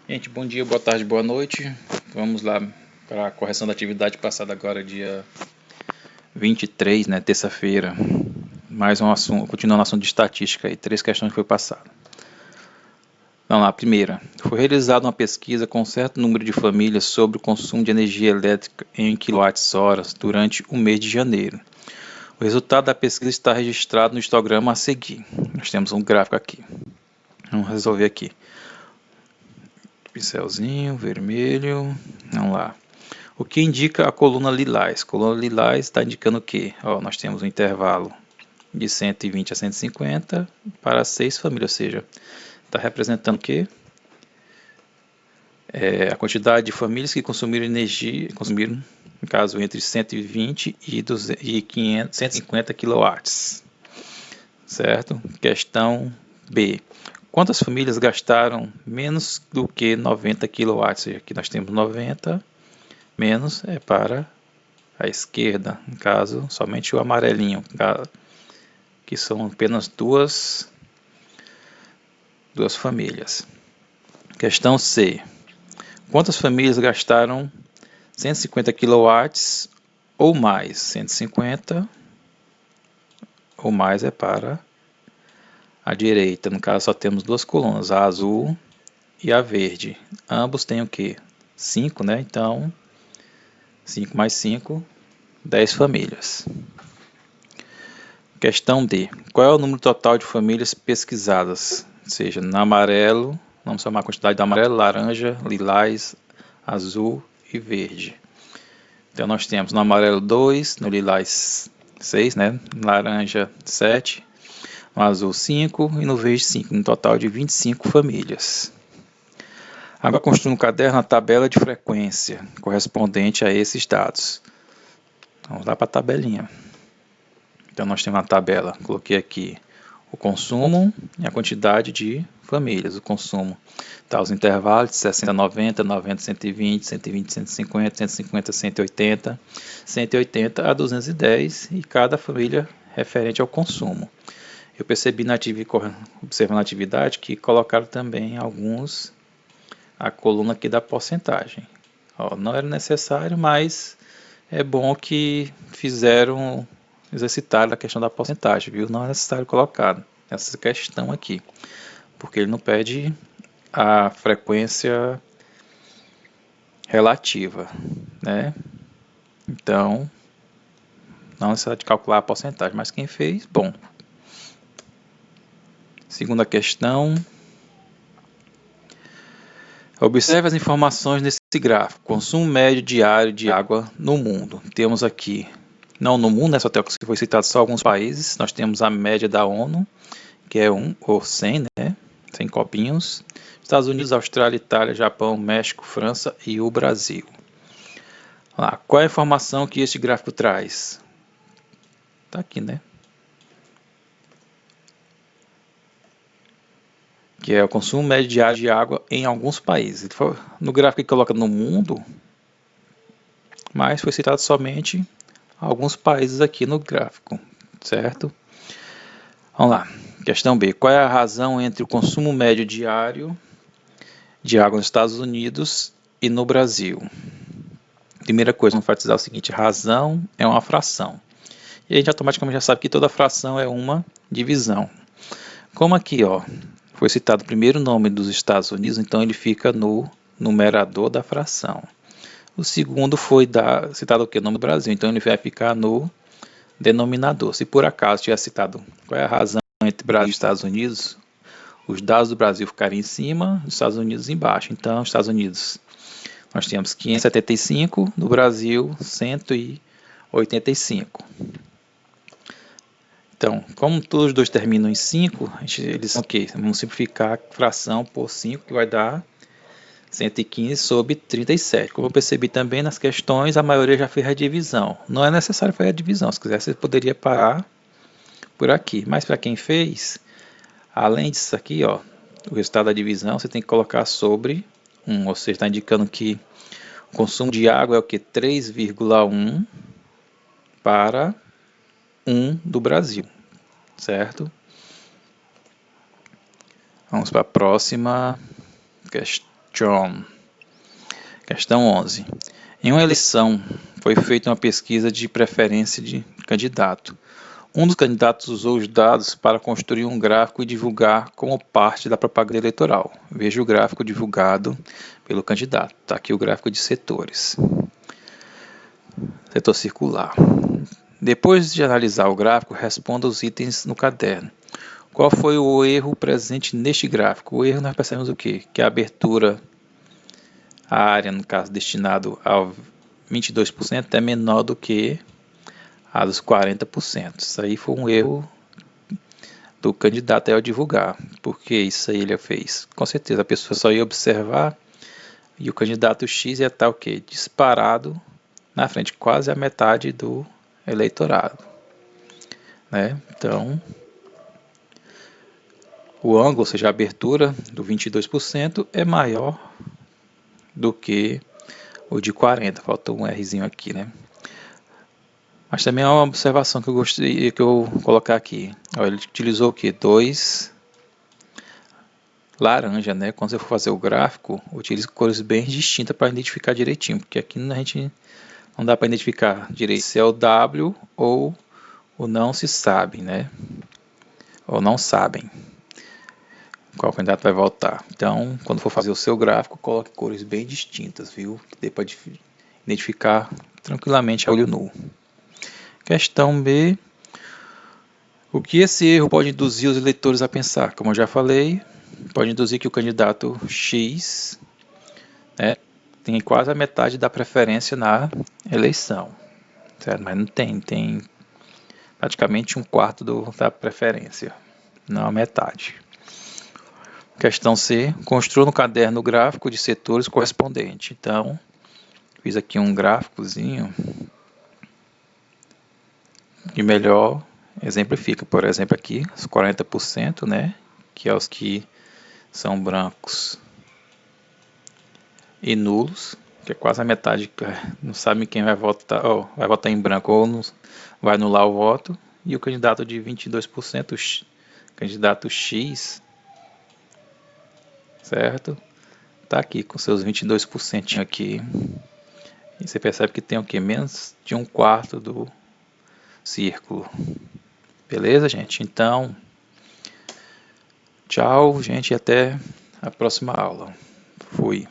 Gente, bom dia, boa tarde, boa noite. Vamos lá para a correção da atividade passada agora, dia 23, né, terça-feira. Mais um assunto, continuando o assunto de estatística aí, 3 questões que foi passado. Vamos lá, a primeira. Foi realizada uma pesquisa com um certo número de famílias sobre o consumo de energia elétrica em kWh durante o mês de janeiro. O resultado da pesquisa está registrado no histograma a seguir. Nós temos um gráfico aqui. Vamos resolver aqui. Pincelzinho, vermelho. Vamos lá. O que indica a coluna lilás? A coluna lilás está indicando o quê? Ó, nós temos um intervalo de 120 a 150 para 6 famílias, ou seja, está representando o quê? A quantidade de famílias que consumiram energia, no caso, entre 120 e 150 kW. Certo? Questão B. Quantas famílias gastaram menos do que 90 kW? Ou seja, aqui nós temos 90, menos é para a esquerda, no caso, somente o amarelinho, que são apenas duas famílias. Questão C. Quantas famílias gastaram 150 kW ou mais? 150 ou mais é para a direita. No caso, só temos duas colunas, a azul e a verde. Ambos têm o quê? 5, né? Então, 5 mais 5, 10 famílias. Questão D. Qual é o número total de famílias pesquisadas? Ou seja, no amarelo, vamos somar a quantidade de amarelo, laranja, lilás, azul e verde. Então nós temos no amarelo 2, no lilás 6, né? No laranja 7, no azul 5 e no verde 5, um total de 25 famílias. Agora construa no caderno a tabela de frequência correspondente a esses dados. Vamos lá para a tabelinha. Então nós temos uma tabela, coloquei aqui o consumo e a quantidade de famílias, o consumo. Tá, os intervalos de 60 a 90, 90 a 120, 120 a 150, 150 a 180, 180 a 210 e cada família referente ao consumo. Eu percebi observando a atividade que colocaram também a coluna aqui da porcentagem. Ó, não era necessário, mas é bom que exercitaram a questão da porcentagem, viu? Não é necessário colocar essa questão aqui, porque ele não pede a frequência relativa, né? Então, não é necessário de calcular a porcentagem, mas quem fez, bom. Segunda questão. Observe as informações nesse gráfico. Consumo médio diário de água no mundo. Temos aqui, não no mundo, né, só que foi citado só alguns países. Nós temos a média da ONU, que é 1 ou 100, né? 100 copinhos. Estados Unidos, Austrália, Itália, Japão, México, França e o Brasil. Lá, qual é a informação que este gráfico traz? Está aqui, né? Que é o consumo médio diário de água em alguns países. No gráfico que coloca no mundo, mas foi citado somente alguns países aqui no gráfico, certo? Vamos lá. Questão B. Qual é a razão entre o consumo médio diário de água nos Estados Unidos e no Brasil? Primeira coisa, vamos enfatizar o seguinte: razão é uma fração. E a gente automaticamente já sabe que toda fração é uma divisão. Como aqui, ó, foi citado o primeiro nome dos Estados Unidos, então ele fica no numerador da fração. O segundo foi citado o que? O nome do Brasil, então ele vai ficar no denominador. Se por acaso tiver citado qual é a razão entre Brasil e Estados Unidos, os dados do Brasil ficarem em cima, os Estados Unidos embaixo. Então, os Estados Unidos, nós temos 575, no Brasil 185. Então, como todos os dois terminam em 5, eles são o quê? Vamos simplificar a fração por 5, que vai dar 115 sobre 37. Como eu percebi também nas questões, a maioria já fez a divisão. Não é necessário fazer a divisão. Se quiser, você poderia parar por aqui. Mas para quem fez, além disso aqui, ó, o resultado da divisão, você tem que colocar sobre 1. Ou seja, está indicando que o consumo de água é o que? 3,1 para 1 do Brasil. Certo? Vamos para a próxima questão. John. Questão 11. Em uma eleição, foi feita uma pesquisa de preferência de candidato. Um dos candidatos usou os dados para construir um gráfico e divulgar como parte da propaganda eleitoral. Veja o gráfico divulgado pelo candidato. Está aqui o gráfico de setores. Setor circular. Depois de analisar o gráfico, responda os itens no caderno. Qual foi o erro presente neste gráfico? O erro nós percebemos o quê? Que a abertura, a área, no caso, destinado ao 22% é menor do que a dos 40%. Isso aí foi um erro do candidato ao divulgar. Por que isso aí ele fez? Com certeza a pessoa só ia observar e o candidato X ia estar o quê? Disparado na frente, quase a metade do eleitorado. Né? Então, o ângulo, ou seja, a abertura do 22% é maior do que o de 40%. Falta um Rzinho aqui, né? Mas também é uma observação que eu gostaria que eu colocar aqui. Ele utilizou o que? 2 laranja, né? Quando você for fazer o gráfico, utilize cores bem distintas para identificar direitinho, porque aqui a gente não dá para identificar direito se é o W ou o não se sabe, né? Ou não sabem qual candidato vai votar. Então, quando for fazer o seu gráfico, coloque cores bem distintas, viu? Que dê para identificar tranquilamente a olho nu. Questão B. O que esse erro pode induzir os eleitores a pensar? Como eu já falei, pode induzir que o candidato X, né, tem quase a metade da preferência na eleição. Certo? Mas não tem praticamente um quarto da preferência, não a metade. Questão C. Construa no caderno o gráfico de setores correspondente. Então, fiz aqui um gráficozinho que melhor exemplifica. Por exemplo, aqui, os 40%, né, que é os que são brancos e nulos, que é quase a metade, não sabe quem vai votar, vai votar em branco ou não, vai anular o voto. E o candidato de 22%, candidato X, certo? Tá aqui com seus 22% aqui. E você percebe que tem o que? Menos de um quarto do círculo. Beleza, gente? Então, tchau, gente, e até a próxima aula. Fui.